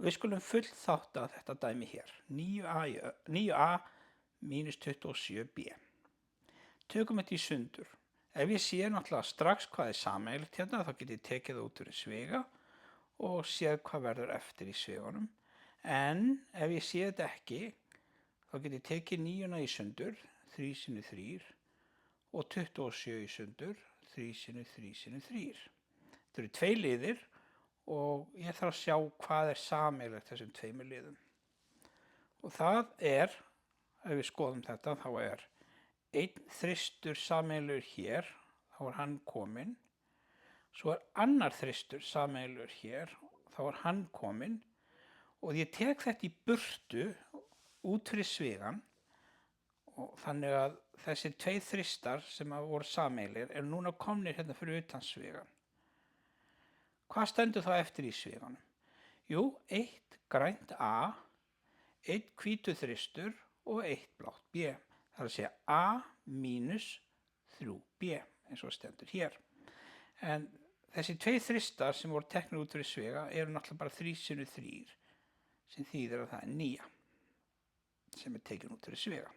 Við skulum fullþátta þetta dæmi hér. 9a mínus 27b. Tökum þetta í sundur. Ef ég sé náttúrulega strax hvað er sameiginlegt hérna, þá get ég tekið það út úr sviga og séð hvað verður eftir í svigunum. En ef ég sé þetta ekki, þá get ég tekið 9 í sundur, 3 sinnum 3, og 27 í sundur, 3 sinnum 3 sinnum 3. Þetta eru 2 liðir og ég þarf að sjá hvað er sameiginlegt þessum 2 liðum. Og það er, ef við skoðum þetta, þá er 1 þristur sameiginlegur hér, þá er hann kominn. Svo er annar þristur sameiginlegur hér, þá er hann kominn. Og ég tek þetta í burtu út fyrir svigann, og þannig að þessir 2 þristar sem voru sameiginlegir eru núna komnir hérna fyrir utan svigann. Hvað stendur þá eftir í sviganum? Jú, 1 grænt A, 1 hvítur þristur og 1 blátt B. Það er að segja A mínus 3B, eins og stendur hér. En þessi 2 þristar sem voru teknir út fyrir sviga eru náttúrulega bara 3 sinnum 3, sem þýðir að það er 9 sem er tekin út fyrir sviga.